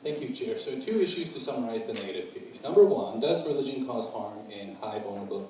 Thank you, Chair. So 2 issues to summarize the negative case. Number 1, does religion cause harm in high vulnerable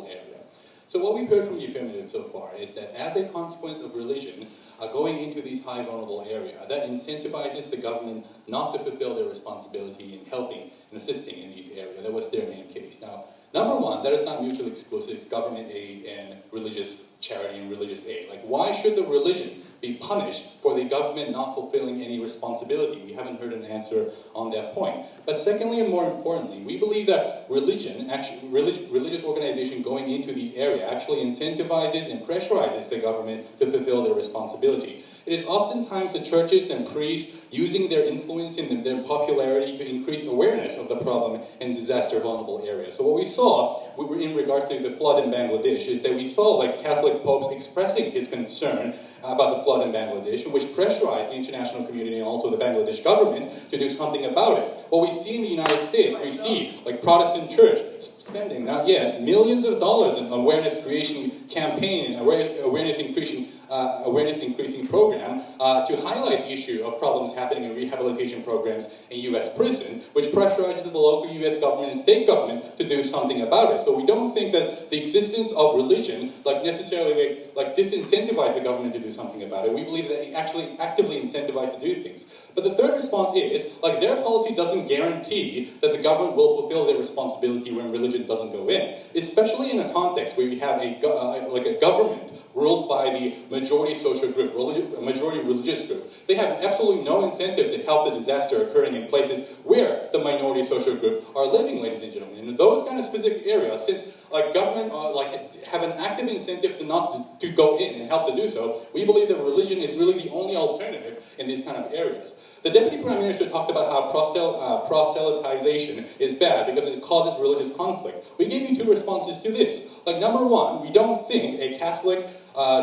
area? So what we've heard from the affirmative so far is that as a consequence of religion going into these high vulnerable area, that incentivizes the government not to fulfill their responsibility in helping and assisting in these areas. That was their main case. Now, number 1, that is not mutually exclusive, government aid and religious charity and religious aid. Like, why should the religion be punished for the government not fulfilling any responsibility? We haven't heard an answer on that point. But secondly, and more importantly, we believe that religious organization going into these areas actually incentivizes and pressurizes the government to fulfill their responsibility. It is oftentimes the churches and priests using their influence and their popularity to increase awareness of the problem in disaster vulnerable areas. So what we saw in regards to the flood in Bangladesh is that we saw like Catholic popes expressing his concern about the flood in Bangladesh, which pressurized the international community and also the Bangladesh government to do something about it. What we see in the United States, we see like Protestant church spending, not yet, millions of dollars on awareness creation campaign, awareness increasing program to highlight the issue of problems happening in rehabilitation programs in U.S. prison, which pressurizes the local U.S. government and state government to do something about it. So we don't think that the existence of religion necessarily disincentivizes the government to do something about it. We believe that it actually actively incentivizes to do things. But the third response is, their policy doesn't guarantee that the government will fulfill their responsibility when religion doesn't go in, especially in a context where we have a government ruled by the majority social group, majority religious group. They have absolutely no incentive to help the disaster occurring in places where the minority social group are living, ladies and gentlemen. In those kind of specific areas, since government have an active incentive to go in and help to do so, we believe that religion is really the only alternative in these kind of areas. The Deputy Prime Minister talked about how proselytization is bad because it causes religious conflict. We gave you 2 responses to this. Number 1, we don't think a Catholic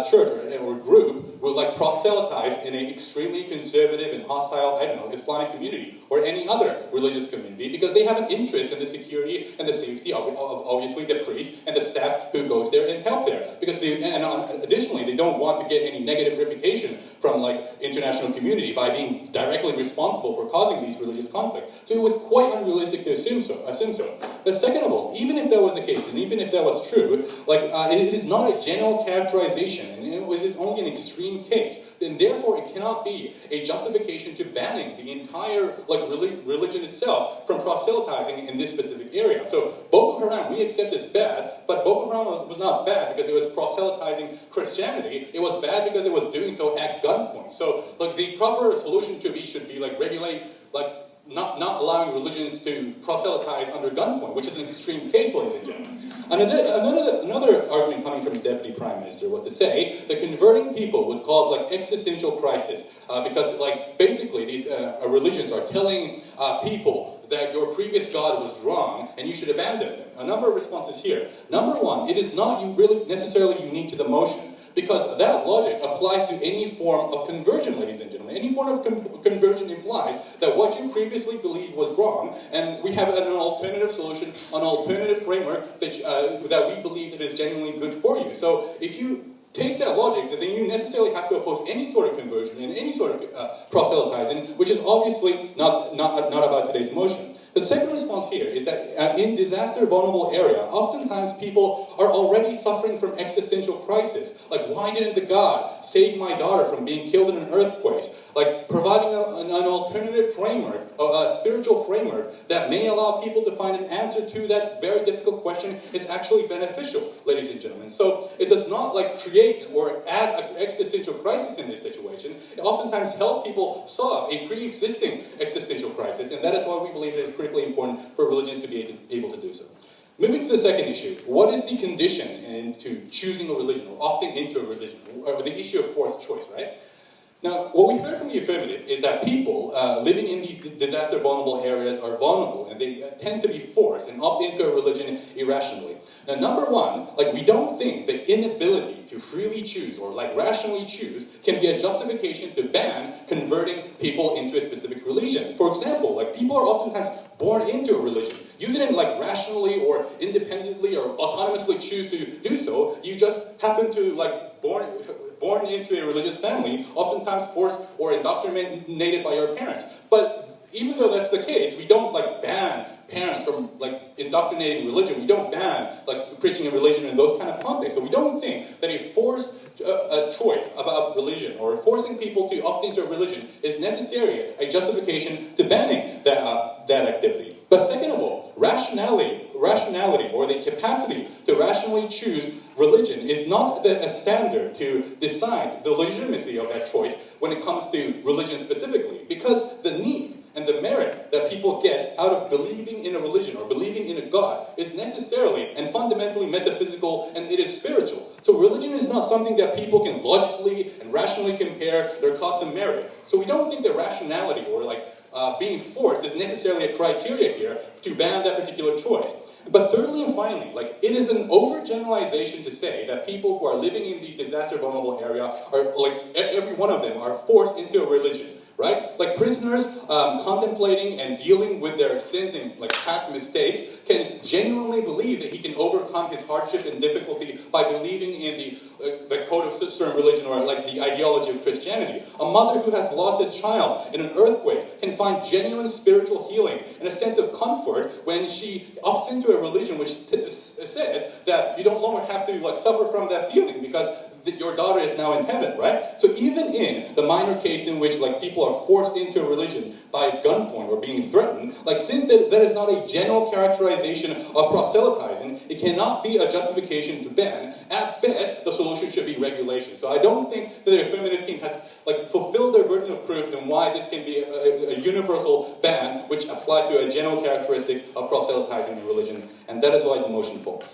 church or group would proselytize in an extremely conservative and hostile, Islamic community or any other religious community because they have an interest in the security and the safety of obviously the priest and the staff who goes there and help there. Because additionally, they don't want to get any negative reputation from international community by being directly responsible for causing these religious conflicts. So it was quite unrealistic to assume so. But second of all, even if that was the case, and even if that was true, it is not a general characterization, and it is only an extreme case. Then therefore it cannot be a justification to banning the entire religion itself from proselytizing in this specific area. So Boko Haram, we accept is bad, but Boko Haram was not bad because it was proselytizing Christianity. It was bad because it was doing so at gunpoint. So the proper solution should be regulate not allowing religions to proselytize under gunpoint, which is an extreme case, ladies and gentlemen. Another argument coming from the Deputy Prime Minister was to say that converting people would cause existential crisis because basically these religions are telling people that your previous God was wrong and you should abandon them. A number of responses here. Number 1, it is not really necessarily unique to the motion. Because that logic applies to any form of conversion, ladies and gentlemen. Any form of conversion implies that what you previously believed was wrong, and we have an alternative solution, an alternative framework that we believe that is genuinely good for you. So if you take that logic, then you necessarily have to oppose any sort of conversion and any sort of proselytizing, which is obviously not about today's motion. The second response here is that in disaster vulnerable area, oftentimes people are already suffering from existential crisis. Why didn't the God save my daughter from being killed in an earthquake? Providing an alternative framework, a spiritual framework that may allow people to find an answer to that very difficult question is actually beneficial, ladies and gentlemen. So it does not create or add an existential crisis in this situation. It oftentimes helps people solve a pre-existing existential crisis, and that is why we believe it is critically important for religions to be able to do so. Moving to the second issue, what is the condition into choosing a religion or opting into a religion, or the issue of forced choice, right? Now, what we heard from the affirmative is that people living in these disaster vulnerable areas are vulnerable and they tend to be forced and opt into a religion irrationally. Now, number 1, we don't think the inability to freely choose or rationally choose can be a justification to ban converting people into a specific religion. For example, people are oftentimes born into a religion. You didn't rationally or independently or autonomously choose to do so. You just happen to born born into a religious family, oftentimes forced or indoctrinated by your parents. But even though that's the case, we don't ban parents from indoctrinating religion. We don't ban preaching a religion in those kind of contexts. So we don't think that a forced a choice about religion or forcing people to opt into a religion is necessarily a justification to banning that activity. But second of all, rationality or the capacity to rationally choose religion is not a standard to decide the legitimacy of that choice when it comes to religion specifically, because the need and the merit that people get out of believing in a religion or believing in a God is necessarily and fundamentally metaphysical, and it is spiritual. So religion is not something that people can logically and rationally compare their cost and merit. So we don't think that rationality or being forced is necessarily a criteria here to ban that particular choice. But thirdly and finally, it is an overgeneralization to say that people who are living in these disaster vulnerable areas are every one of them are forced into a religion. Right? Prisoners contemplating and dealing with their sins and past mistakes can genuinely believe that he can overcome his hardship and difficulty by believing in the code of certain religion or the ideology of Christianity. A mother who has lost his child in an earthquake can find genuine spiritual healing and a sense of comfort when she opts into a religion which says that you don't longer have to suffer from that feeling because your daughter is now in heaven, right? So even in the minor case in which people are forced into a religion by gunpoint or being threatened, since that is not a general characterization of proselytizing, it cannot be a justification to ban. At best, the solution should be regulation. So I don't think that the affirmative team has fulfilled their burden of proof and why this can be a universal ban which applies to a general characteristic of proselytizing in religion, and that is why the motion falls.